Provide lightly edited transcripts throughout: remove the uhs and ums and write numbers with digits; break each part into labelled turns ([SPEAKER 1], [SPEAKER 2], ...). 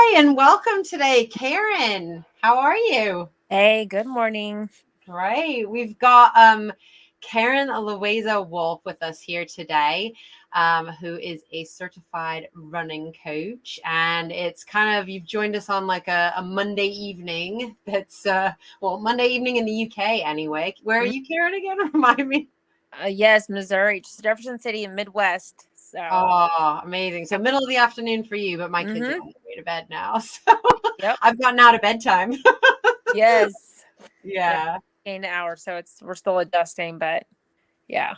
[SPEAKER 1] Hi, and welcome today, Karen. How are you?
[SPEAKER 2] Hey, good morning.
[SPEAKER 1] Right. We've got Karen Loaiza-Wulff with us here today, who is a certified running coach. And it's kind of, you've joined us on like a Monday evening. That's, Monday evening in the UK anyway. Where are
[SPEAKER 2] Mhm.
[SPEAKER 1] you, Karen, again? Remind me.
[SPEAKER 2] Yes, Missouri, just Jefferson City in Midwest. So,
[SPEAKER 1] Oh, amazing. So middle of the afternoon for you, but my kids are
[SPEAKER 2] mm-hmm.
[SPEAKER 1] on their way to bed now. So
[SPEAKER 2] Yep.
[SPEAKER 1] I've gotten out of bedtime.
[SPEAKER 2] Yes. Yeah.
[SPEAKER 1] Yeah.
[SPEAKER 2] In an hour, so we're still adjusting, but yeah.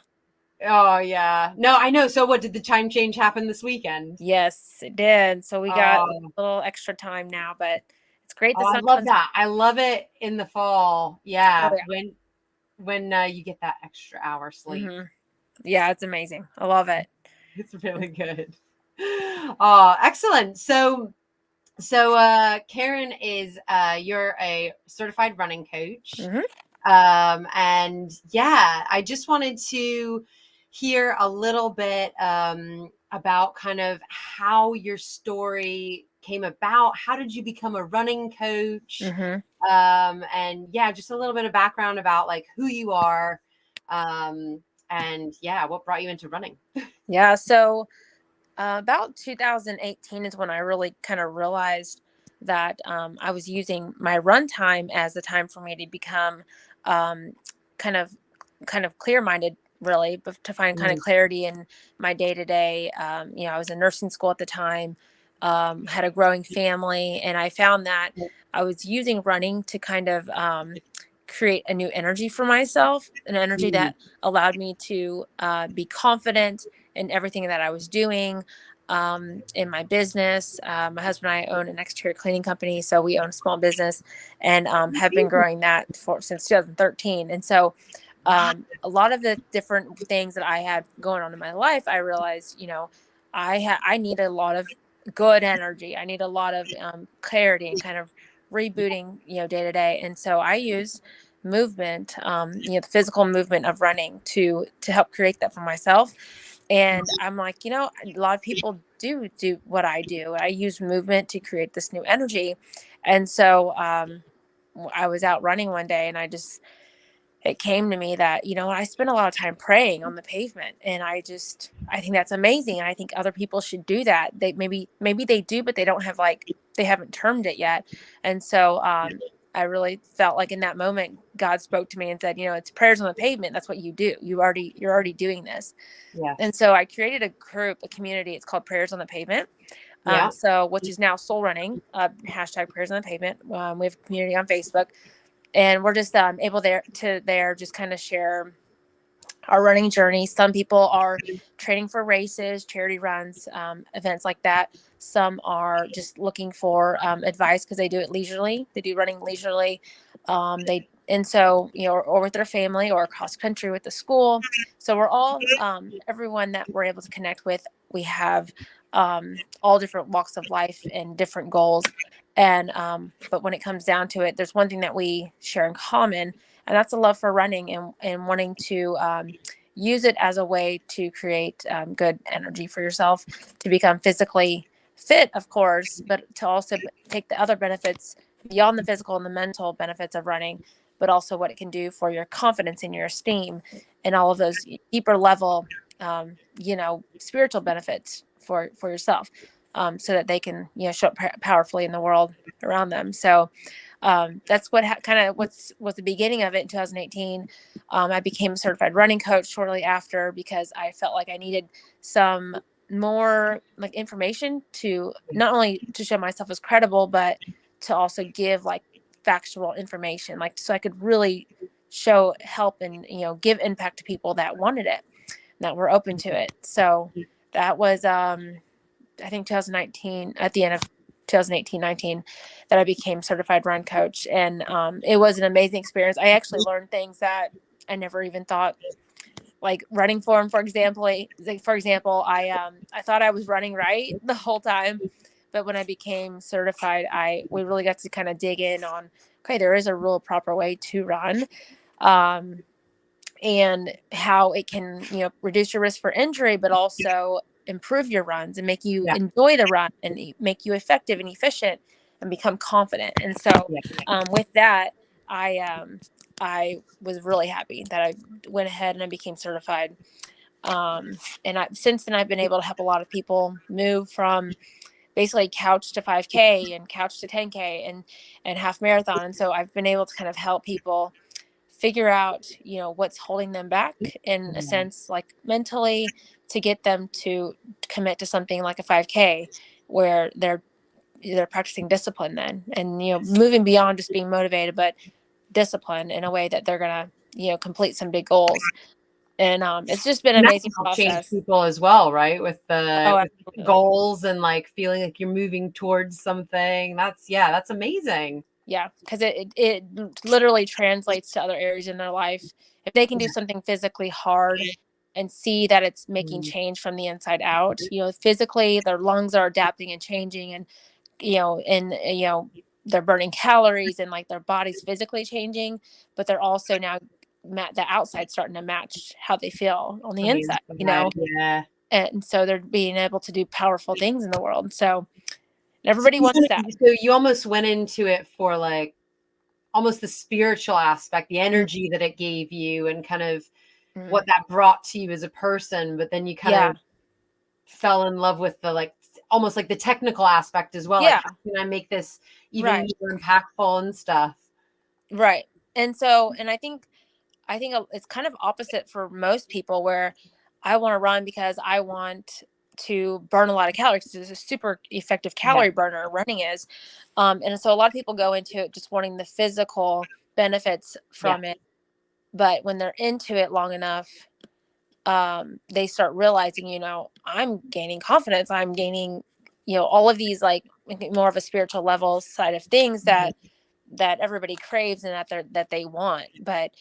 [SPEAKER 1] Oh yeah. No, I know. So what did the time change happen this weekend?
[SPEAKER 2] Yes, it did. So we got a
[SPEAKER 1] Oh,
[SPEAKER 2] little extra time now, but it's great.
[SPEAKER 1] oh,
[SPEAKER 2] The
[SPEAKER 1] I
[SPEAKER 2] sun
[SPEAKER 1] love
[SPEAKER 2] comes.
[SPEAKER 1] that. I love it in the fall.
[SPEAKER 2] Oh
[SPEAKER 1] Yeah,
[SPEAKER 2] yeah.
[SPEAKER 1] when you get that extra hour sleep.
[SPEAKER 2] Mm-hmm. Yeah, it's amazing. I love it.
[SPEAKER 1] It's really good. Oh, excellent. So Karen is you're a certified running coach.
[SPEAKER 2] Mm-hmm.
[SPEAKER 1] And yeah, I just wanted to hear a little bit about kind of how your story came about. How did you become a running coach?
[SPEAKER 2] Mm-hmm.
[SPEAKER 1] And yeah, just a little bit of background about like who you are. Um, and yeah, what brought you into running?
[SPEAKER 2] Yeah. So about 2018 is when I really kind of realized that I was using my run time as the time for me to become um, kind of clear minded, really, but to find kind of
[SPEAKER 1] Mm,
[SPEAKER 2] clarity in my day to day. I was in nursing school at the time, had a growing family, and I found that I was using running to kind of create a new energy for myself, an energy
[SPEAKER 1] mm,
[SPEAKER 2] that allowed me to be confident in everything that I was doing in my business. My husband and I own an exterior cleaning company, so we own a small business and have been growing that since 2013. And so a lot of the different things that I had going on in my life, I realized, I need a lot of good energy. I need a lot of clarity and kind of rebooting, day to day. And so I use movement, the physical movement of running to help create that for myself. And I'm like, a lot of people do what I do. I use movement to create this new energy. And so I was out running one day and it came to me that, I spend a lot of time praying on the pavement, and I think that's amazing. And I think other people should do that. They maybe they do, but they don't have they haven't termed it yet. And so I really felt like in that moment God spoke to me and said, it's prayers on the pavement. That's what you do. You're already doing this. And
[SPEAKER 1] yes.
[SPEAKER 2] so I created a group, a community. It's called Prayers on the Pavement.
[SPEAKER 1] Yeah.
[SPEAKER 2] So which is now Soul Running, hashtag Prayers on the Pavement. We have a community on Facebook, and we're just able there just kind of share our running journey. Some people are training for races, charity runs, events like that. Some are just looking for advice because they do it leisurely. They do running leisurely. They and so or with their family or cross country with the school. So we're all everyone that we're able to connect with. We have all different walks of life and different goals. And but when it comes down to it, there's one thing that we share in common, and that's a love for running and wanting to use it as a way to create good energy for yourself, to become physically fit, of course, but to also take the other benefits beyond the physical and the mental benefits of running, but also what it can do for your confidence and your esteem and all of those deeper level, spiritual benefits for yourself, so that they can, show up powerfully in the world around them. So that's what kind of was the beginning of it in 2018. I became a certified running coach shortly after because I felt like I needed some more like information to not only to show myself as credible, but to also give like factual information, like so I could really show help and give impact to people that wanted it, that were open to it. So that was I think 2019, at the end of 2018, 19, that I became certified run coach. And it was an amazing experience. I actually learned things that I never even thought, like running form, for example, I thought I was running right the whole time. But when I became certified, we really got to kind of dig in on, okay, there is a real proper way to run. Um, and how it can reduce your risk for injury, but also improve your runs and make you
[SPEAKER 1] Yeah.
[SPEAKER 2] enjoy the run and make you effective and efficient and become confident. And so with that, I was really happy that I went ahead and I became certified. Since then I've been able to help a lot of people move from basically couch to 5K and couch to 10K and half marathon. And so I've been able to kind of help people figure out, what's holding them back in a sense, like mentally, to get them to commit to something like a 5K where they're practicing discipline then, and, moving beyond just being motivated, but discipline in a way that they're going to, complete some big goals. And it's just been an
[SPEAKER 1] And that
[SPEAKER 2] amazing
[SPEAKER 1] can help change
[SPEAKER 2] process.
[SPEAKER 1] people as well, right? With
[SPEAKER 2] Oh,
[SPEAKER 1] the
[SPEAKER 2] absolutely.
[SPEAKER 1] goals and like feeling like you're moving towards something. That's amazing.
[SPEAKER 2] Yeah, because it literally translates to other areas in their life. If they can do something physically hard and see that it's making change from the inside out, physically their lungs are adapting and changing, and they're burning calories and like their body's physically changing, but they're also now the outside starting to match how they feel on the inside,
[SPEAKER 1] Yeah.
[SPEAKER 2] and so they're being able to do powerful things in the world. So everybody wants that.
[SPEAKER 1] So you almost went into it for like almost the spiritual aspect, the energy that it gave you and kind of what that brought to you as a person, but then you kind of fell in love with the like almost like the technical aspect as well. Like, how can I make this even more impactful and stuff?
[SPEAKER 2] Right. And so, and I think it's kind of opposite for most people, where I want to run because I want to burn a lot of calories. It's a super effective calorie burner, running is. And so a lot of people go into it just wanting the physical benefits from it. But when they're into it long enough, they start realizing, I'm gaining confidence. I'm gaining, all of these like more of a spiritual level side of things that everybody craves and that they want. But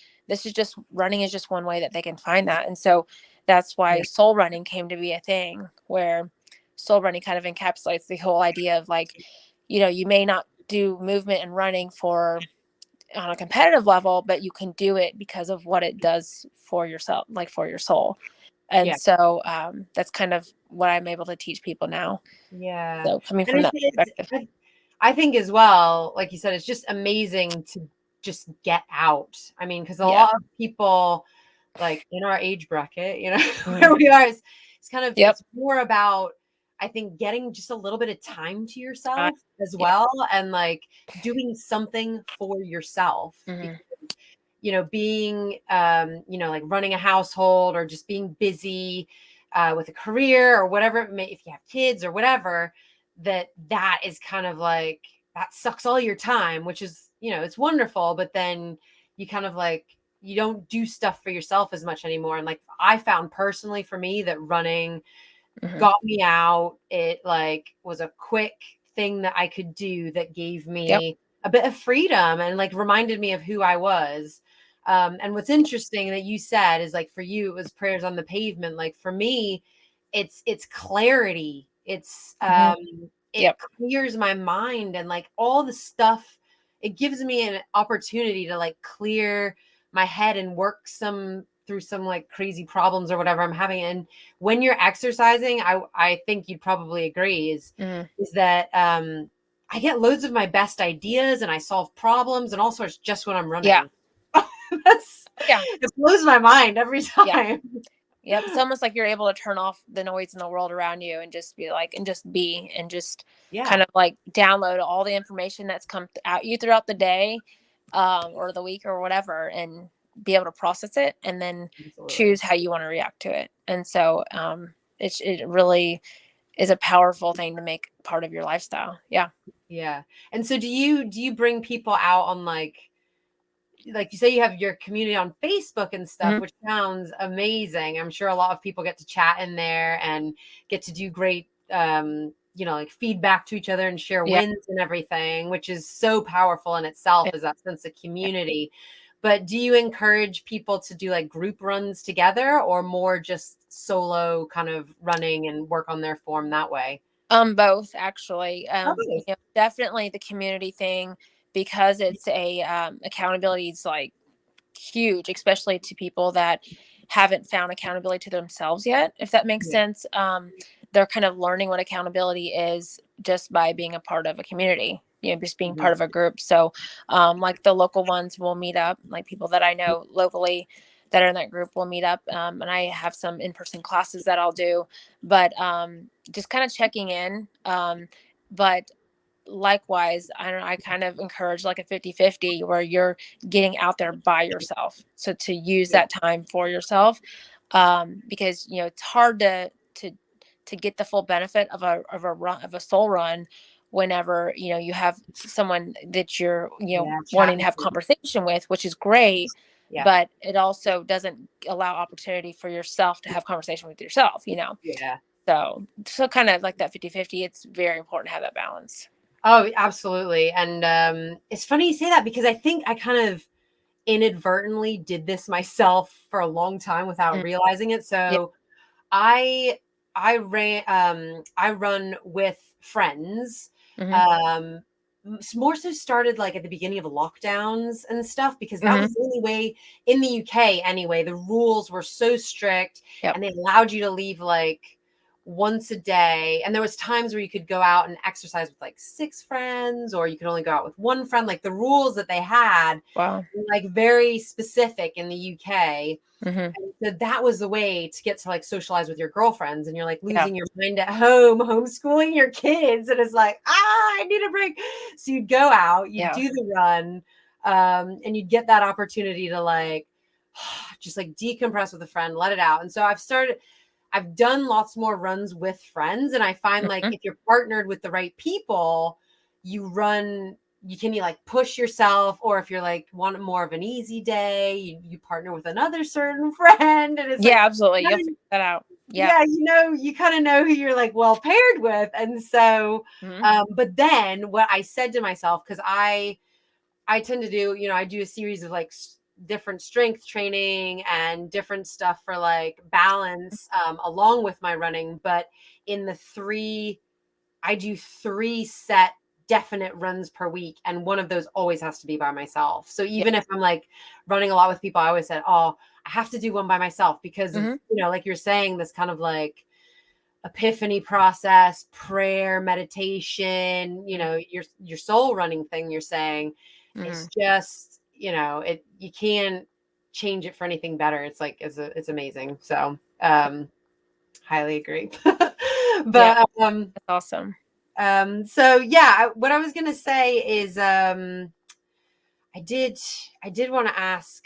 [SPEAKER 2] running is just one way that they can find that. And so that's why soul running came to be a thing, where soul running kind of encapsulates the whole idea of like, you may not do movement and running on a competitive level, but you can do it because of what it does for yourself, like for your soul. And so that's kind of what I'm able to teach people now.
[SPEAKER 1] Yeah.
[SPEAKER 2] So coming from that perspective.
[SPEAKER 1] I think as well, like you said, it's just amazing to just get out. I mean, because a lot of people like in our age bracket, where we are, it's kind of, it's more about, I think, getting just a little bit of time to yourself as well. And like doing something for yourself. Because, being, like running a household or just being busy with a career or whatever it may, if you have kids or whatever, that is kind of like, that sucks all your time, which is, it's wonderful, but then you kind of like, you don't do stuff for yourself as much anymore. And like, I found personally for me that running got me out. It like was a quick thing that I could do that gave me a bit of freedom and like reminded me of who I was. And what's interesting that you said is like, for you, it was prayers on the pavement. Like for me, it's clarity. It's, it clears my mind and like all the stuff, it gives me an opportunity to like clear my head and work through some like crazy problems or whatever I'm having. And when you're exercising, I think you'd probably agree is that, I get loads of my best ideas and I solve problems and all sorts just when I'm running. It blows my mind every time.
[SPEAKER 2] Yep. It's almost like you're able to turn off the noise in the world around you and just be like, and just be, and just kind of like download all the information that's come at you throughout the day, or the week or whatever, and be able to process it and then choose how you want to react to it. And so, it really is a powerful thing to make part of your lifestyle. Yeah.
[SPEAKER 1] Yeah. And so do you bring people out on like you say you have your community on Facebook and stuff, which sounds amazing. I'm sure a lot of people get to chat in there and get to do great, like feedback to each other and share wins and everything, which is so powerful in itself, is that sense of community. But do you encourage people to do like group runs together or more just solo kind of running and work on their form that way?
[SPEAKER 2] Both actually. Definitely the community thing, because it's accountability is like huge, especially to people that haven't found accountability to themselves yet, if that makes sense. they're kind of learning what accountability is just by being a part of a community, just being
[SPEAKER 1] Mhm.
[SPEAKER 2] part of a group. So like the local ones will meet up, like people that I know locally that are in that group will meet up. And I have some in-person classes that I'll do, but just kind of checking in. But likewise, I don't know, I kind of encourage like a 50-50 where you're getting out there by yourself. So to use
[SPEAKER 1] Yeah.
[SPEAKER 2] that time for yourself, because it's hard to get the full benefit of a run, of a soul run, whenever you have someone that you're
[SPEAKER 1] Yeah.
[SPEAKER 2] wanting to
[SPEAKER 1] Chatting.
[SPEAKER 2] have conversation with, which is great,
[SPEAKER 1] Yeah.
[SPEAKER 2] but it also doesn't allow opportunity for yourself to have conversation with yourself.
[SPEAKER 1] Yeah.
[SPEAKER 2] So kind of like that 50-50, it's very important to have that balance.
[SPEAKER 1] Oh, absolutely. And it's funny you say that because I think I kind of inadvertently did this myself for a long time without
[SPEAKER 2] Mm,
[SPEAKER 1] realizing it.
[SPEAKER 2] yeah.
[SPEAKER 1] So I I run with friends.
[SPEAKER 2] Hmm.
[SPEAKER 1] Um more so started like at the beginning of lockdowns and stuff because that
[SPEAKER 2] Hmm.
[SPEAKER 1] was the only way in the UK anyway. The rules were so strict
[SPEAKER 2] Yep.
[SPEAKER 1] and they allowed you to leave like once a day. And there was times where you could go out and exercise with like 6 friends or you could only go out with one friend. Like the rules that they had
[SPEAKER 2] Wow.
[SPEAKER 1] were like very specific in the UK.
[SPEAKER 2] Hmm.
[SPEAKER 1] So that was the way to get to like socialize with your girlfriends, and you're like
[SPEAKER 2] Yeah.
[SPEAKER 1] losing your mind at home, homeschooling your kids, and it's like, I need a break. So you'd go out, you'd
[SPEAKER 2] Yeah.
[SPEAKER 1] do the run, and you'd get that opportunity to like just like decompress with a friend, let it out. And so I've done lots more runs with friends, and I find like
[SPEAKER 2] Hmm.
[SPEAKER 1] if you're partnered with the right people, you can like push yourself, or if you're like want more of an easy day, you partner with another certain friend, and it's like
[SPEAKER 2] Yeah, absolutely. You'll
[SPEAKER 1] kinda-
[SPEAKER 2] figure that out. Yeah.
[SPEAKER 1] yeah, you kind of know who you're like well paired with. And so
[SPEAKER 2] Hmm.
[SPEAKER 1] but then what I said to myself, because I tend to do, I do a series of like different strength training and different stuff for like balance along with my running. But in I do 3 set definite runs per week. And one of those always has to be by myself. So
[SPEAKER 2] Yeah.
[SPEAKER 1] even if I'm like running a lot with people, I always said, oh, I have to do one by myself because of,
[SPEAKER 2] Hmm.
[SPEAKER 1] like you're saying, this kind of like epiphany process, prayer, meditation, your soul running thing you're saying.
[SPEAKER 2] Hmm.
[SPEAKER 1] It's just, you can't change it for anything better. It's like it's amazing. So highly agree.
[SPEAKER 2] Yeah.
[SPEAKER 1] But
[SPEAKER 2] That's awesome.
[SPEAKER 1] so yeah, what I was gonna say is I did I did want to ask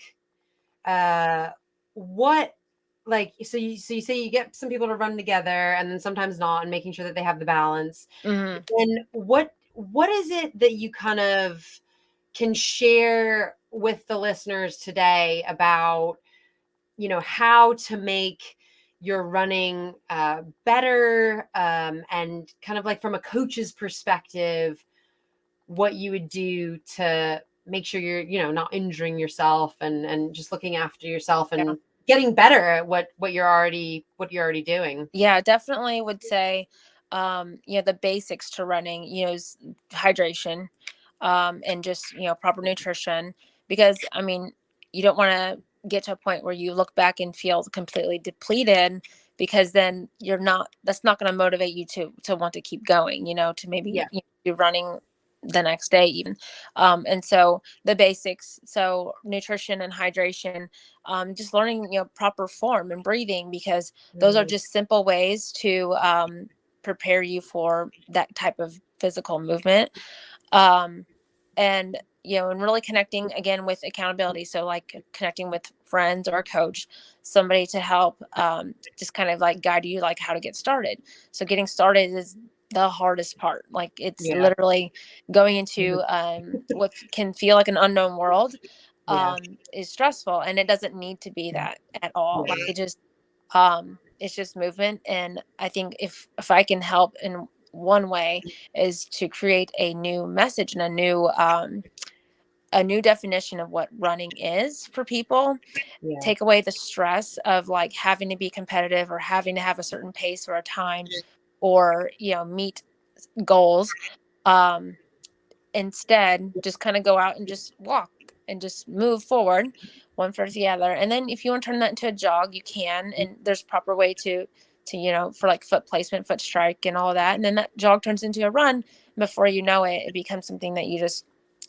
[SPEAKER 1] uh what like so you say you get some people to run together and then sometimes not, and making sure that they have the balance.
[SPEAKER 2] Hmm.
[SPEAKER 1] And what is it that you kind of can share with the listeners today about how to make your running better, and kind of like from a coach's perspective, what you would do to make sure you're not injuring yourself, and just looking after yourself
[SPEAKER 2] Yeah.
[SPEAKER 1] and getting better at what you're already doing.
[SPEAKER 2] Yeah, definitely would say, the basics to running, is hydration, and just, proper nutrition. Because, I mean, you don't want to get to a point where you look back and feel completely depleted, because then that's not going to motivate you to want to keep going, to maybe
[SPEAKER 1] Yeah.
[SPEAKER 2] be running the next day even. And so the basics, so nutrition and hydration, just learning, proper form and breathing, because those are
[SPEAKER 1] Mm,
[SPEAKER 2] just simple ways to prepare you for that type of physical movement. Um, and and really connecting again with accountability. So like connecting with friends or a coach, somebody to help, just kind of like guide you like how to get started. So getting started is the hardest part. Like it's
[SPEAKER 1] yeah.
[SPEAKER 2] literally going
[SPEAKER 1] Mhm.
[SPEAKER 2] into what can feel like an unknown world,
[SPEAKER 1] Yeah.
[SPEAKER 2] is stressful, and it doesn't need to be that at all. Like
[SPEAKER 1] Yeah.
[SPEAKER 2] it's just movement. And I think if I can help in one way, is to create a new message and a new definition of what running is for people,
[SPEAKER 1] Yeah.
[SPEAKER 2] take away the stress of like having to be competitive or having to have a certain pace or a time, or meet goals. um Instead, just kind of go out and just walk and just move forward one foot to the other. And then if you want to turn that into a jog, you can, and there's proper way for like foot placement, foot strike and all that. And then that jog turns into a run. Before you know it, it becomes something that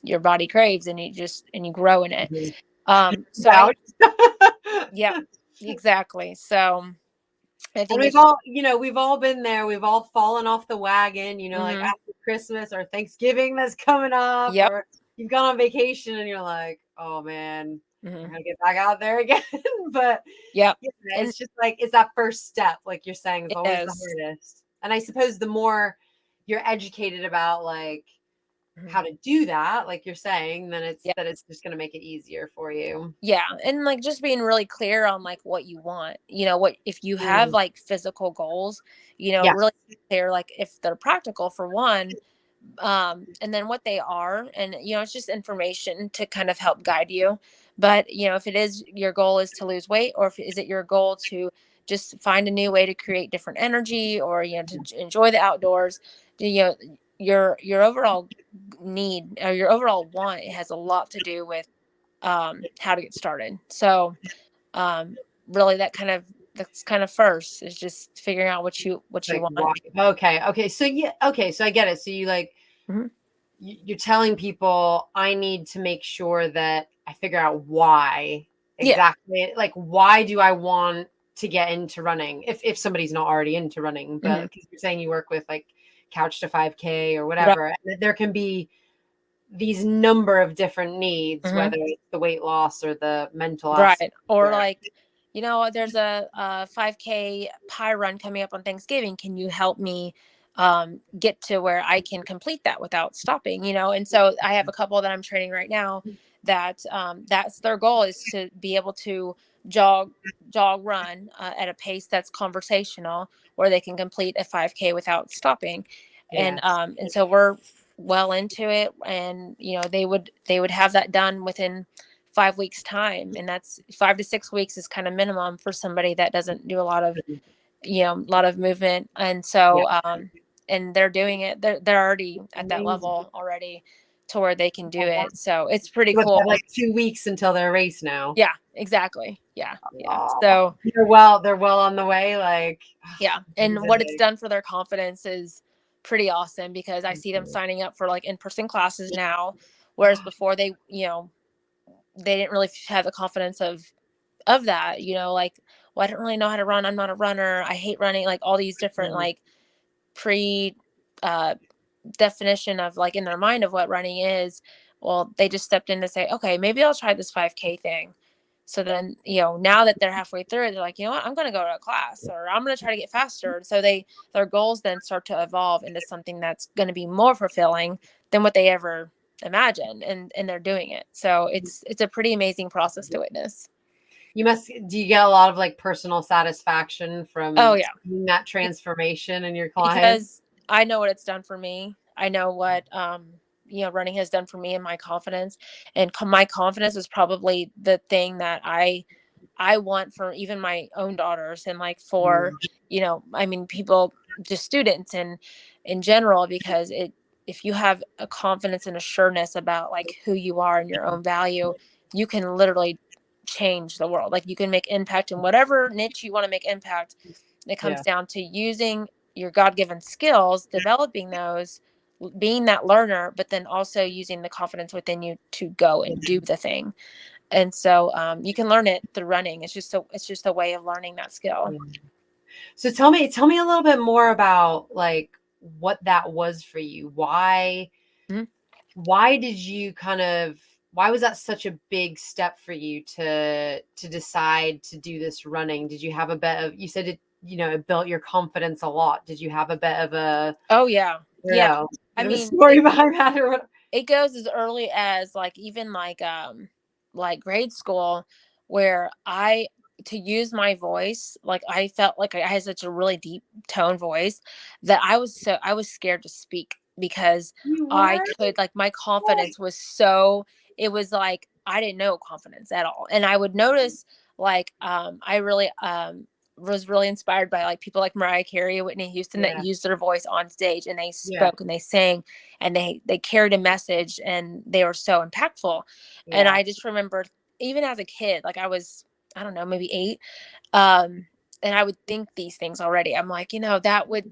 [SPEAKER 2] your body craves, and you grow in it.
[SPEAKER 1] Mhm.
[SPEAKER 2] So
[SPEAKER 1] Ouch.
[SPEAKER 2] yeah, exactly. So I
[SPEAKER 1] And
[SPEAKER 2] think it's,
[SPEAKER 1] we've all been there. We've all fallen off the wagon, like
[SPEAKER 2] mm-hmm,
[SPEAKER 1] after Christmas or Thanksgiving that's coming up,
[SPEAKER 2] yep,
[SPEAKER 1] or you've gone on vacation and you're like, oh man, I
[SPEAKER 2] mm-hmm,
[SPEAKER 1] gotta get back out there again. But
[SPEAKER 2] yep, and
[SPEAKER 1] it's just like, it's that first step, like you're saying, is
[SPEAKER 2] it
[SPEAKER 1] always the
[SPEAKER 2] is.
[SPEAKER 1] hardest. And I suppose the more you're educated about like
[SPEAKER 2] Mhm.
[SPEAKER 1] how to do that, like you're saying, then
[SPEAKER 2] Yeah.
[SPEAKER 1] it's just gonna make it easier for you.
[SPEAKER 2] Yeah, and like just being really clear on like what you want. What if you have
[SPEAKER 1] Mm.
[SPEAKER 2] like physical goals,
[SPEAKER 1] Yeah.
[SPEAKER 2] really clear, like if they're practical for one, and then what they are, and it's just information to kind of help guide you. But if it is your goal is to lose weight, or if is it your goal to just find a new way to create different energy, or to enjoy the outdoors, your overall need, or your overall want, it has a lot to do with how to get started. So um, really, that's kind of first is just figuring out what you
[SPEAKER 1] Like
[SPEAKER 2] want.
[SPEAKER 1] why? Okay. So yeah, okay. So I get it. So you like
[SPEAKER 2] Mhm.
[SPEAKER 1] you're telling people I need to make sure that I figure out why
[SPEAKER 2] Yeah.
[SPEAKER 1] exactly. Like why do I want to get into running if somebody's not already into running, but
[SPEAKER 2] Hmm.
[SPEAKER 1] because you're saying you work with like couch to 5K or
[SPEAKER 2] Right.
[SPEAKER 1] whatever, and there can be these number of different needs,
[SPEAKER 2] Hmm.
[SPEAKER 1] whether it's the weight loss or the mental aspect.
[SPEAKER 2] Right. Or like, there's a 5K pie run coming up on Thanksgiving. Can you help me get to where I can complete that without stopping? And so I have a couple that I'm training right now that that's their goal, is to be able to jog, run at a pace that's conversational, where they can complete a 5K without stopping.
[SPEAKER 1] Yeah.
[SPEAKER 2] And so we're well into it, and they would have that done within 5 weeks time, and that's 5 to 6 weeks is kind of minimum for somebody that doesn't do a lot of movement. And
[SPEAKER 1] Yeah.
[SPEAKER 2] so and they're doing it, they're already at that
[SPEAKER 1] Amazing.
[SPEAKER 2] level already, to where they can do
[SPEAKER 1] Oh, wow.
[SPEAKER 2] it. So it's pretty
[SPEAKER 1] So it's got
[SPEAKER 2] cool.
[SPEAKER 1] like 2 weeks until their race now.
[SPEAKER 2] Yeah, exactly. Yeah,
[SPEAKER 1] Oh,
[SPEAKER 2] so
[SPEAKER 1] they're well on the way. Like,
[SPEAKER 2] yeah, and what it's
[SPEAKER 1] amazing.
[SPEAKER 2] done for their confidence is pretty awesome, because I see them signing up for like in-person classes now, whereas before they didn't really have the confidence of that, like, well, I don't really know how to run, I'm not a runner, I hate running, like all these different
[SPEAKER 1] Mhm.
[SPEAKER 2] like pre uh definition of like in their mind of what running is. Well, they just stepped in to say, okay, maybe I'll try this 5K thing. So then, now that they're halfway through it, they're like, what, I'm going to go to a class, or I'm going to try to get faster. And so their goals then start to evolve into something that's going to be more fulfilling than what they ever imagined, and they're doing it. So it's a pretty amazing process to witness.
[SPEAKER 1] Do you get a lot of like personal satisfaction
[SPEAKER 2] Oh
[SPEAKER 1] from
[SPEAKER 2] yeah,
[SPEAKER 1] seeing that transformation in your clients?
[SPEAKER 2] because I know what it's done for me. I know what running has done for me and my confidence. And my confidence is probably the thing that I want for even my own daughters, and like for
[SPEAKER 1] Mm,
[SPEAKER 2] I mean people, just students and in general, because if you have a confidence and a sureness about like who you are and your own value, you can literally change the world. Like you can make impact in whatever niche you want to make impact. It comes
[SPEAKER 1] yeah.
[SPEAKER 2] down to using your God-given skills, developing those, being that learner, but then also using the confidence within you to go and do the thing. And so you can learn it through running. It's just a way of learning that skill.
[SPEAKER 1] Yeah. So tell me a little bit more about like what that was for you.
[SPEAKER 2] Mhm.
[SPEAKER 1] Why did you why was that such a big step for you to decide to do this running? Did you have a bit of, you said it built your confidence a lot. Did you have a bit of a,
[SPEAKER 2] Oh yeah,
[SPEAKER 1] I don't
[SPEAKER 2] yeah.
[SPEAKER 1] know,
[SPEAKER 2] I
[SPEAKER 1] bit of a
[SPEAKER 2] mean,
[SPEAKER 1] story behind that or what?
[SPEAKER 2] it goes as early as like even like grade school, where I to use my voice, like I felt like I had such a really deep tone voice that I was scared to speak, because
[SPEAKER 1] You
[SPEAKER 2] I
[SPEAKER 1] were?
[SPEAKER 2] could, like, my confidence was so, it was like I didn't know confidence at all. And I would notice like I really was really inspired by like people like Mariah Carey, Whitney Houston, that
[SPEAKER 1] Yeah.
[SPEAKER 2] used their voice on stage, and they
[SPEAKER 1] Yeah.
[SPEAKER 2] spoke and they sang, and they carried a message, and they were so impactful. And
[SPEAKER 1] Yeah.
[SPEAKER 2] I just remember, even as a kid, like I was, I don't know, maybe 8, um and I would think these things already. I'm like,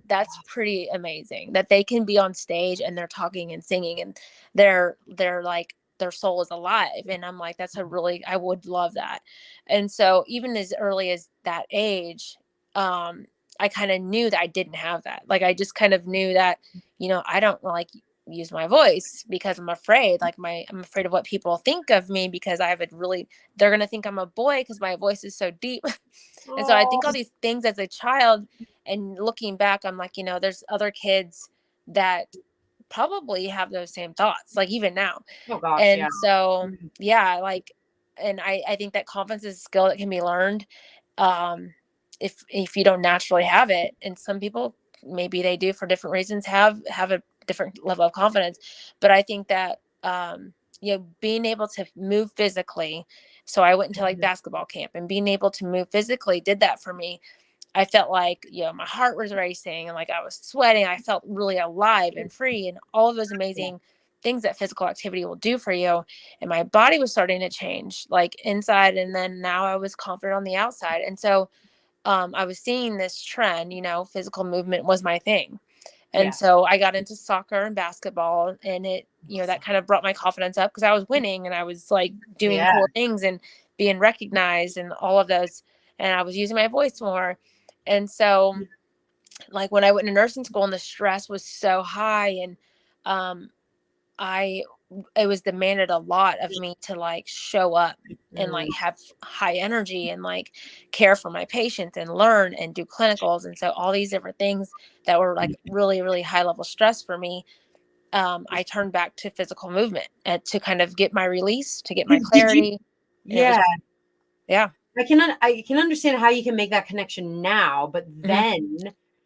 [SPEAKER 2] that's pretty amazing that they can be on stage and they're talking and singing and they're like, their soul is alive. And I'm like, I would love that. And so even as early as that age, I kind of knew that I didn't have that. Like, I just kind of knew that, I don't like use my voice because I'm afraid, like I'm afraid of what people think of me, because I have they're going to think I'm a boy because my voice is so deep. And so I
[SPEAKER 1] Oh,
[SPEAKER 2] think all these things as a child, and looking back, I'm like, there's other kids that probably have those same thoughts, like even now.
[SPEAKER 1] oh gosh, yeah.
[SPEAKER 2] And so, yeah, like, and I think that confidence is a skill that can be learned. Um, if you don't naturally have it, and some people, maybe they do for different reasons, have a different level of confidence. But I think that, being able to move physically. So I went into like basketball camp, and being able to move physically did that for me. I felt like, my heart was racing, and like I was sweating. I felt really alive and free, and all of those
[SPEAKER 1] Yeah.
[SPEAKER 2] amazing things that physical activity will do for you. And my body was starting to change, like inside. And then now I was confident on the outside. And so, I was seeing this trend, physical movement was my thing. And
[SPEAKER 1] Yeah.
[SPEAKER 2] so I got into soccer and basketball, and it, that kind of brought my confidence up, because I was winning and I was like doing
[SPEAKER 1] Yeah.
[SPEAKER 2] cool things and being recognized and all of those. And I was using my voice more. And so, like, when I went to nursing school and the stress was so high, and um, I it was demanded a lot of me to like show up and
[SPEAKER 1] Mm,
[SPEAKER 2] like have high energy and like care for my patients and learn and do clinicals. And so all these different things that were like really, really high level stress for me, I turned back to physical movement and to kind of get my release, to get my
[SPEAKER 1] did you?
[SPEAKER 2] clarity. And it was,
[SPEAKER 1] Yeah.
[SPEAKER 2] yeah.
[SPEAKER 1] I can understand how you can make that connection now, but
[SPEAKER 2] Hmm.
[SPEAKER 1] then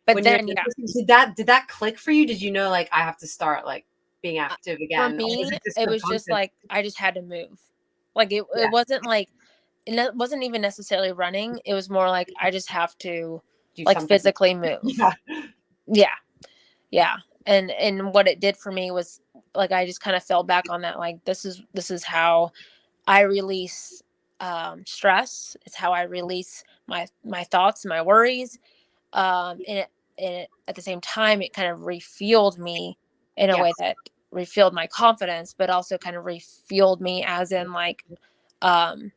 [SPEAKER 2] But
[SPEAKER 1] when you're
[SPEAKER 2] then, yeah,
[SPEAKER 1] did that click for you? Did you know, like, I have to start like being
[SPEAKER 2] uh,
[SPEAKER 1] active
[SPEAKER 2] for
[SPEAKER 1] again, or was
[SPEAKER 2] me,
[SPEAKER 1] it just
[SPEAKER 2] it was just
[SPEAKER 1] subconscious?
[SPEAKER 2] like, I just had to move. Like, it
[SPEAKER 1] Yeah.
[SPEAKER 2] wasn't like, it wasn't even necessarily running. It was more like, I just have to
[SPEAKER 1] Do
[SPEAKER 2] like
[SPEAKER 1] something.
[SPEAKER 2] physically move.
[SPEAKER 1] Yeah.
[SPEAKER 2] Yeah. Yeah. And what it did for me was, like, I just kind of fell back on that. Like, this is how I release stress. It's how I release my thoughts, my worries. And at the same time, it kind of refueled me in a way
[SPEAKER 1] Yes.
[SPEAKER 2] that refueled my confidence, but also kind of refueled me, as in like, um,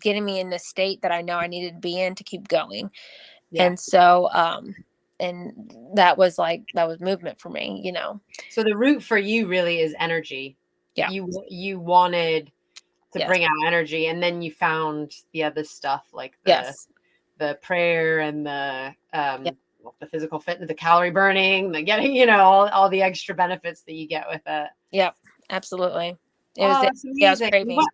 [SPEAKER 2] getting me in the state that I know I needed to be in to keep going.
[SPEAKER 1] Yeah.
[SPEAKER 2] And so, and that was movement for me.
[SPEAKER 1] So the root for you really is energy.
[SPEAKER 2] Yeah.
[SPEAKER 1] You wanted to
[SPEAKER 2] Yes.
[SPEAKER 1] bring out energy, and then you found the other stuff, like
[SPEAKER 2] Yes.
[SPEAKER 1] the prayer and
[SPEAKER 2] Yeah.
[SPEAKER 1] the physical fitness, the calorie burning, the getting, all the extra benefits that you get with it.
[SPEAKER 2] Yep. Absolutely. It was
[SPEAKER 1] Oh,
[SPEAKER 2] it.
[SPEAKER 1] that's
[SPEAKER 2] Yeah, I was
[SPEAKER 1] amazing.
[SPEAKER 2] craving.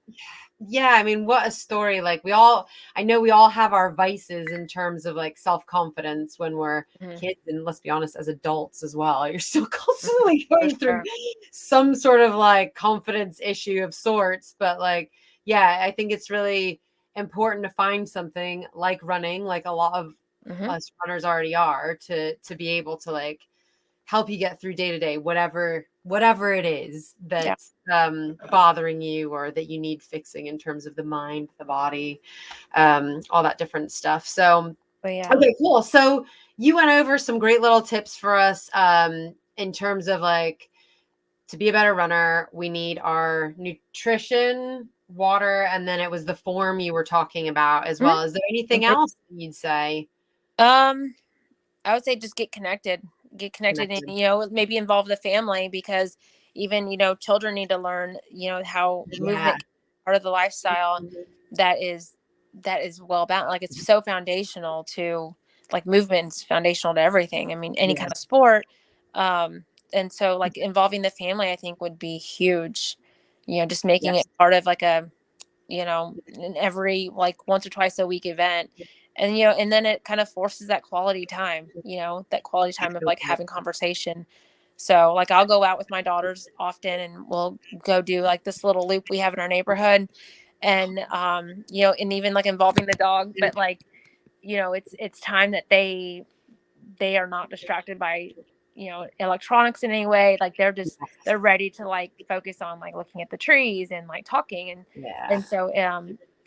[SPEAKER 1] Yeah, I mean, what a story. Like, I know we all have our vices in terms of like self-confidence when we're
[SPEAKER 2] Mhm.
[SPEAKER 1] kids, and let's be honest, as adults as well. You're still
[SPEAKER 2] Mhm.
[SPEAKER 1] constantly
[SPEAKER 2] For
[SPEAKER 1] going through
[SPEAKER 2] sure.
[SPEAKER 1] some sort of like confidence issue of sorts. But like, yeah, I think it's really important to find something like running, like a lot of
[SPEAKER 2] Hmm.
[SPEAKER 1] us runners already are, to be able to like help you get through day to day, whatever it is
[SPEAKER 2] Yeah.
[SPEAKER 1] that's bothering you, or that you need fixing in terms of the mind, the body, all that different stuff. So,
[SPEAKER 2] But yeah.
[SPEAKER 1] okay, cool. So you went over some great little tips for us, in terms of like, to be a better runner, we need our nutrition, water, and then it was the form you were talking about as
[SPEAKER 2] Mhm.
[SPEAKER 1] well. Is there
[SPEAKER 2] And
[SPEAKER 1] anything
[SPEAKER 2] breathe.
[SPEAKER 1] else you'd say?
[SPEAKER 2] Um, I would say just get connected, and
[SPEAKER 1] Connected.
[SPEAKER 2] maybe involve the family, because even children need to learn how
[SPEAKER 1] Yeah.
[SPEAKER 2] movement can be part of the lifestyle that is well balanced. Like, it's so foundational to, like, movement's foundational to everything. I mean, any kind of
[SPEAKER 1] Yes.
[SPEAKER 2] sport. Um, and so, like, involving the family, I think, would be huge. Just making it
[SPEAKER 1] Yes.
[SPEAKER 2] part of like a, in every, like, once or twice a week event. And and then it kind of forces that quality time, that quality time of like having conversation. So, like, I'll go out with my daughters often, and we'll go do like this little loop we have in our neighborhood. And and even like involving the dog, but like, it's time that they are not distracted by electronics in any way. Like, they're ready to like focus on like looking at the trees and like talking. and
[SPEAKER 1] Yeah.
[SPEAKER 2] and so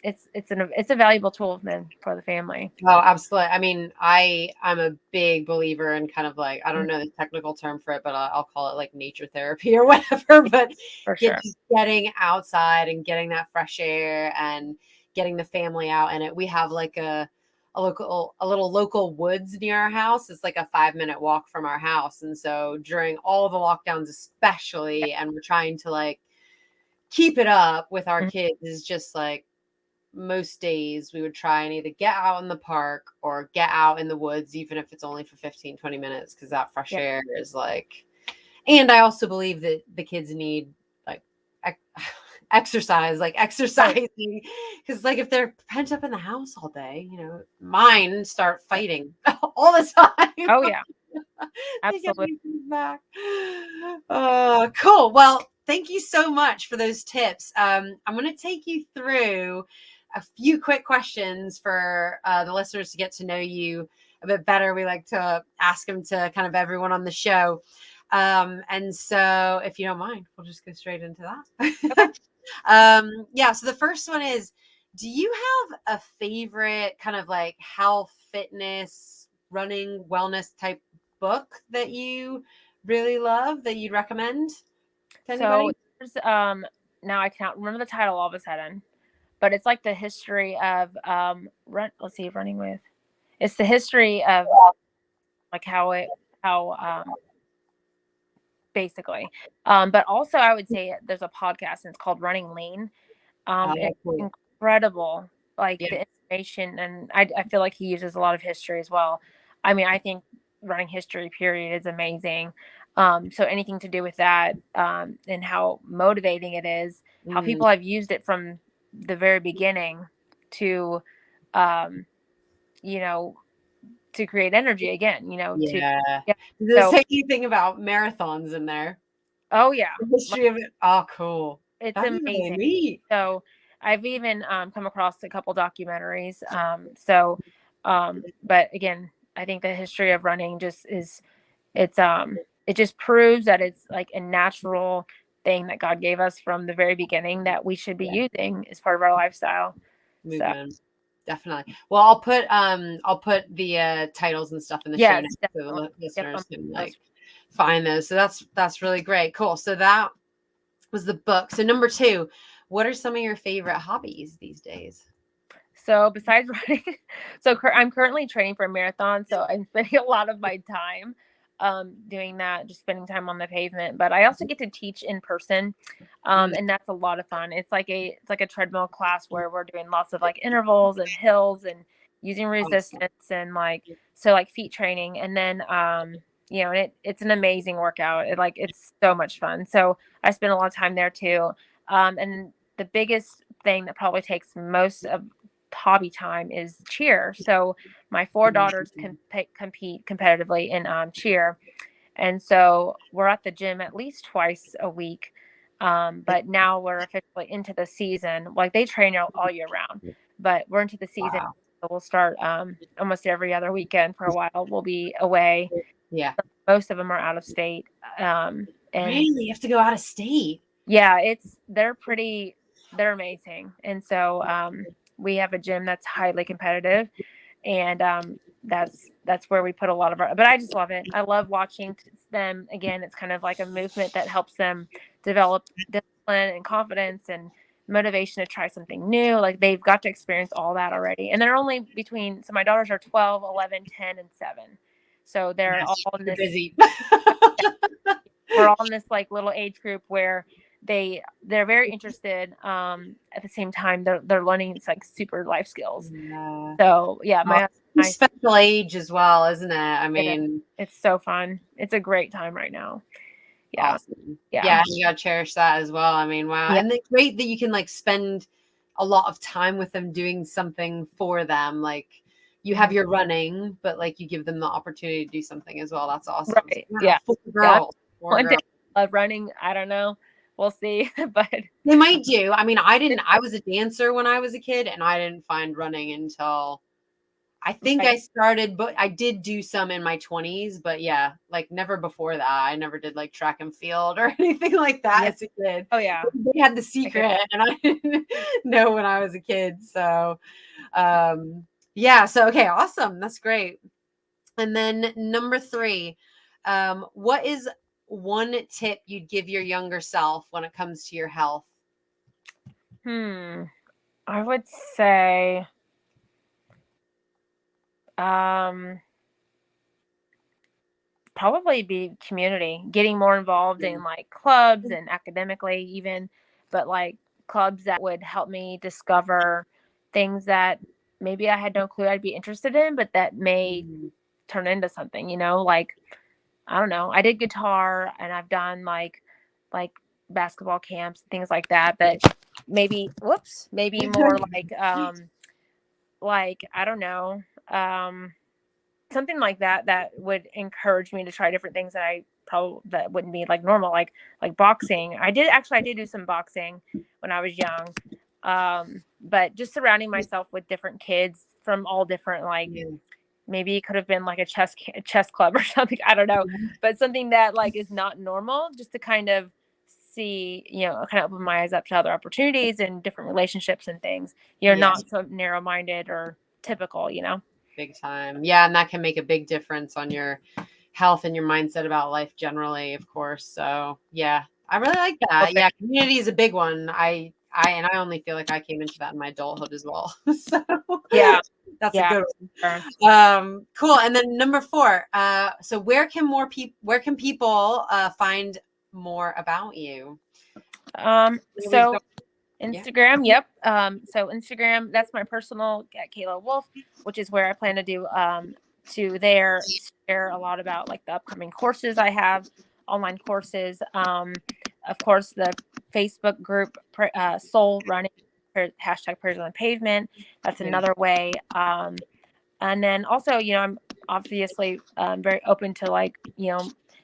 [SPEAKER 2] it's a valuable tool of men for the family.
[SPEAKER 1] Oh, absolutely. I mean, I'm a big believer in kind of like, I don't know the technical term for it, but I'll call it like nature therapy or whatever. But
[SPEAKER 2] For sure.
[SPEAKER 1] just getting outside and getting that fresh air and getting the family out in it. We have like a little local woods near our house. It's like a 5-minute walk from our house. And so during all the lockdowns, especially, and we're trying to like keep it up with our
[SPEAKER 2] Mhm.
[SPEAKER 1] kids, is just like most days we would try and either get out in the park or get out in the woods, even if it's only for 15-20 minutes, because that fresh
[SPEAKER 2] Yeah.
[SPEAKER 1] air is like. And I also believe that the kids need like exercise, like exercising, because like if they're pent up in the house all day, mine start fighting all the time.
[SPEAKER 2] Oh yeah,
[SPEAKER 1] They get
[SPEAKER 2] absolutely.
[SPEAKER 1] me back. Cool. Well, thank you so much for those tips. I'm going to take you through a few quick questions for the listeners to get to know you a bit better. We like to ask them to kind of everyone on the show. And so if you don't mind, we'll just go straight into
[SPEAKER 2] Okay.
[SPEAKER 1] that. Yeah. So the first one is, do you have a favorite kind of like health, fitness, running, wellness type book that you really love that you'd recommend to
[SPEAKER 2] So
[SPEAKER 1] anybody?
[SPEAKER 2] there's now I can't remember the title all of a sudden, but it's like the history of let's see, running with. It's the history of like how basically. But also I would say there's a podcast and it's called Running Lean. It's
[SPEAKER 1] Oh, cool.
[SPEAKER 2] incredible, like
[SPEAKER 1] Yeah.
[SPEAKER 2] the information, and I feel like he uses a lot of history as well. I mean, I think running history period is amazing. So anything to do with that, and how motivating it is, how
[SPEAKER 1] Mm,
[SPEAKER 2] people have used it from the very beginning to, um, you know, to create energy again, to
[SPEAKER 1] yeah.
[SPEAKER 2] yeah.
[SPEAKER 1] Does it
[SPEAKER 2] So,
[SPEAKER 1] say anything about marathons in there?
[SPEAKER 2] oh yeah,
[SPEAKER 1] The
[SPEAKER 2] like
[SPEAKER 1] history of it? Oh, cool.
[SPEAKER 2] it's
[SPEAKER 1] That'd be really
[SPEAKER 2] amazing.
[SPEAKER 1] neat.
[SPEAKER 2] So I've even come across a couple documentaries. But again, I think the history of running just is it just proves that it's like a natural thing that God gave us from the very beginning that we should be
[SPEAKER 1] Yeah.
[SPEAKER 2] using as part of our lifestyle. So
[SPEAKER 1] Movement. Definitely. Well, I'll put the titles and stuff in the show
[SPEAKER 2] yes,
[SPEAKER 1] notes so the
[SPEAKER 2] definitely. Yep,
[SPEAKER 1] listeners can
[SPEAKER 2] those.
[SPEAKER 1] like find those. So that's really great. Cool. So that was the book. So number 2, what are some of your favorite hobbies these days?
[SPEAKER 2] So besides running, I'm currently training for a marathon, so I'm spending a lot of my time doing that, just spending time on the pavement. But I also get to teach in person,
[SPEAKER 1] Mm,
[SPEAKER 2] and that's a lot of fun. It's like a treadmill class where we're doing lots of like intervals and hills and using
[SPEAKER 1] awesome.
[SPEAKER 2] resistance and like feet training, and then and it's an amazing workout. It's so much fun. So I spend a lot of time there too. And the biggest thing that probably takes most of hobby time is cheer. So my 4 daughters compete competitively in cheer, and so we're at the gym at least twice a week. But now we're officially into the season. Like they train all year round, but we're into the season.
[SPEAKER 1] Wow.
[SPEAKER 2] So we'll start almost every other weekend for a while. We'll be away.
[SPEAKER 1] Yeah.
[SPEAKER 2] Most of them are out of state. And
[SPEAKER 1] Really? You have to go out of state?
[SPEAKER 2] yeah, they're amazing. And so we have a gym that's highly competitive, and that's where we put a lot of our, but I just love it. I love watching them. Again, it's kind of like a movement that helps them develop discipline and confidence and motivation to try something new. Like they've got to experience all that already, and they're only between, so my daughters are 12, 11, 10, and 7, so they're all
[SPEAKER 1] Yes,
[SPEAKER 2] in
[SPEAKER 1] you're
[SPEAKER 2] this,
[SPEAKER 1] busy.
[SPEAKER 2] we're all in this like little age group where they're very interested, at the same time they're learning it's like super life skills.
[SPEAKER 1] Yeah.
[SPEAKER 2] So yeah,
[SPEAKER 1] Oh,
[SPEAKER 2] my
[SPEAKER 1] special age as well, isn't it? I
[SPEAKER 2] it is.
[SPEAKER 1] mean,
[SPEAKER 2] It's so fun. It's a great time right now. Yeah.
[SPEAKER 1] awesome.
[SPEAKER 2] Yeah.
[SPEAKER 1] Yeah, you gotta cherish that as well. I mean, wow.
[SPEAKER 2] Yeah.
[SPEAKER 1] And it's great that you can like spend a lot of time with them doing something for them. Like you have
[SPEAKER 2] Mhm.
[SPEAKER 1] your running, but like you give them the opportunity to do something as well. That's awesome. So,
[SPEAKER 2] Right.
[SPEAKER 1] wow,
[SPEAKER 2] Yeah.
[SPEAKER 1] 4
[SPEAKER 2] Yeah.
[SPEAKER 1] girls. 4
[SPEAKER 2] One day
[SPEAKER 1] girls.
[SPEAKER 2] running, I don't know. We'll see. But
[SPEAKER 1] They might do. I mean, I was a dancer when I was a kid and I didn't find running until I think
[SPEAKER 2] Right.
[SPEAKER 1] I started, but I did do some in my 20s, but yeah, like never before that. I never did like track and field or anything like that
[SPEAKER 2] Yeah.
[SPEAKER 1] as a kid.
[SPEAKER 2] Oh yeah.
[SPEAKER 1] They had the
[SPEAKER 2] I get
[SPEAKER 1] secret
[SPEAKER 2] that.
[SPEAKER 1] and I didn't know when I was a kid. So, yeah. So, okay. Awesome. That's great. And then number 3, what is one tip you'd give your younger self when it comes to your health?
[SPEAKER 2] I would say, um, probably be community, getting more involved in like clubs and academically even, but like clubs that would help me discover things that maybe I had no clue I'd be interested in, but that may
[SPEAKER 1] Mhm.
[SPEAKER 2] turn into something, like I don't know. I did guitar and I've done like basketball camps, things like that, but maybe more like I don't know. Something like that would encourage me to try different things that I probably that wouldn't be like normal, like boxing. I did do some boxing when I was young. But just surrounding myself with different kids from all different, like
[SPEAKER 1] Yeah.
[SPEAKER 2] maybe it could have been like a chess club or something, I don't know, but something that like is not normal, just to kind of see, kind of open my eyes up to other opportunities and different relationships and things. You're
[SPEAKER 1] Yes.
[SPEAKER 2] not so narrow minded or typical.
[SPEAKER 1] Big time. Yeah, and that can make a big difference on your health and your mindset about life generally, of course. So, yeah, I really like that.
[SPEAKER 2] Okay.
[SPEAKER 1] Yeah, community is a big one. I only feel like I came into that in my adulthood as well. So,
[SPEAKER 2] Yeah.
[SPEAKER 1] that's a
[SPEAKER 2] Yeah.
[SPEAKER 1] good
[SPEAKER 2] Sure.
[SPEAKER 1] one. Cool. And then number 4, so where can people find more about you? We've
[SPEAKER 2] So
[SPEAKER 1] got, yeah.
[SPEAKER 2] Instagram, yep. So Instagram, that's my personal at Kayla Wolf, which is where I plan to do to there share a lot about like the upcoming courses I have, online courses. Of course, the Facebook group Soul Running hashtag Prayers on the Pavement. That's
[SPEAKER 1] Yeah.
[SPEAKER 2] another way. And then also, I'm obviously very open to like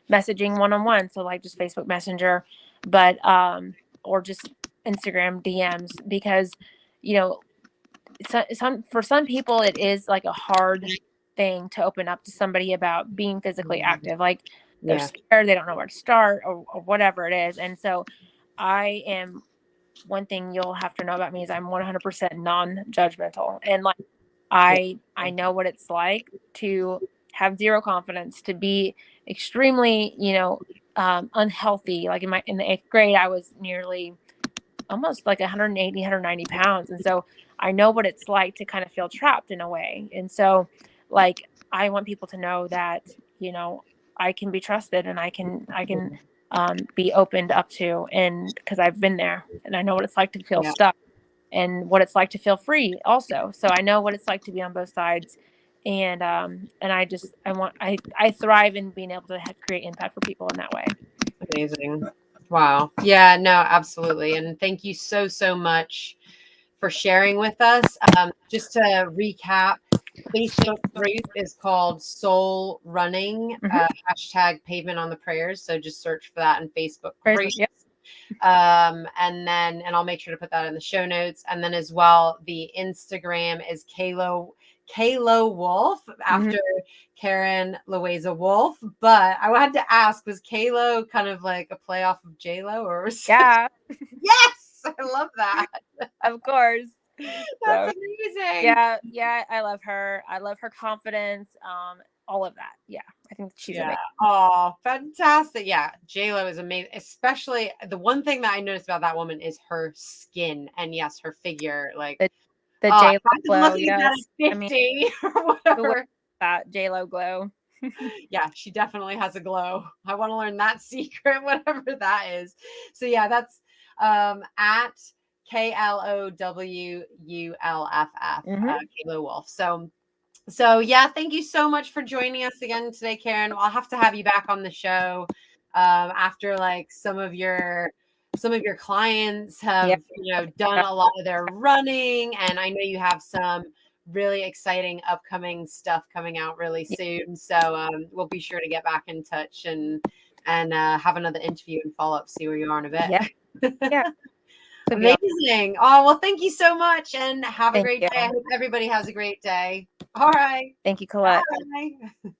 [SPEAKER 2] messaging one on one, so like just Facebook Messenger, but or just Instagram DMs, because you know for some people it is like a hard thing to open up to somebody about being physically active, like they're
[SPEAKER 1] Yeah.
[SPEAKER 2] scared, they don't know where to start, or whatever it is. And so I am one thing you'll have to know about me is I'm 100% non-judgmental, and like
[SPEAKER 1] Yeah.
[SPEAKER 2] I know what it's like to have zero confidence, to be extremely, unhealthy. Like in the eighth grade, I was nearly almost like 180, 190 pounds. And so I know what it's like to kind of feel trapped in a way. And so like I want people to know that, I can be trusted, and I can be opened up to, and because I've been there and I know what it's like to feel
[SPEAKER 1] Yeah.
[SPEAKER 2] stuck and what it's like to feel free also. So I know what it's like to be on both sides. And I thrive in being able to create impact for people in that way.
[SPEAKER 1] Amazing. Wow. Yeah, no, absolutely. And thank you so, so much for sharing with us. Just to recap, Facebook group is called Soul Running,
[SPEAKER 2] Mm-hmm.
[SPEAKER 1] hashtag pavement on the prayers. So just search for that in Facebook
[SPEAKER 2] Prayers,
[SPEAKER 1] group.
[SPEAKER 2] yep.
[SPEAKER 1] And I'll make sure to put that in the show notes. And then as well, the Instagram is Kayla Wolf,
[SPEAKER 2] Mm-hmm.
[SPEAKER 1] after Karen Loaiza-Wulff. But I had to ask, was Kalo kind of like a play off of J-Lo, or was
[SPEAKER 2] Yeah,
[SPEAKER 1] yes, I love that.
[SPEAKER 2] of course.
[SPEAKER 1] That's
[SPEAKER 2] So
[SPEAKER 1] amazing.
[SPEAKER 2] yeah, I love her. I love her confidence. All of that. Yeah, I think she's
[SPEAKER 1] Yeah.
[SPEAKER 2] amazing.
[SPEAKER 1] Oh, fantastic. Yeah. J-Lo is amazing. Especially the one thing that I noticed about that woman is her skin, and yes, her figure. Like,
[SPEAKER 2] The the
[SPEAKER 1] oh,
[SPEAKER 2] J
[SPEAKER 1] if
[SPEAKER 2] Lo
[SPEAKER 1] I've been
[SPEAKER 2] glow.
[SPEAKER 1] looking at that
[SPEAKER 2] Yes,
[SPEAKER 1] at
[SPEAKER 2] I mean,
[SPEAKER 1] 50 or
[SPEAKER 2] who would
[SPEAKER 1] whatever.
[SPEAKER 2] that J Lo glow?
[SPEAKER 1] Yeah, she definitely has a glow. I want to learn that secret, whatever that is. So yeah, that's at KLOWULFF,
[SPEAKER 2] Mm-hmm.
[SPEAKER 1] Kayla Wolf. So yeah, thank you so much for joining us again today, Karen. I'll have to have you back on the show after like some of your clients
[SPEAKER 2] Yeah.
[SPEAKER 1] have done a lot of their running, and I know you have some really exciting upcoming stuff coming out really soon. So we'll be sure to get back in touch and have another interview and follow up, see where you are in a
[SPEAKER 2] Yeah.
[SPEAKER 1] bit.
[SPEAKER 2] Yeah. It'll be awesome.
[SPEAKER 1] Amazing. Oh, well, thank you so much and have a
[SPEAKER 2] Thank
[SPEAKER 1] great
[SPEAKER 2] you.
[SPEAKER 1] day. I hope everybody has a great day. All right.
[SPEAKER 2] Thank you, Colette.
[SPEAKER 1] Bye.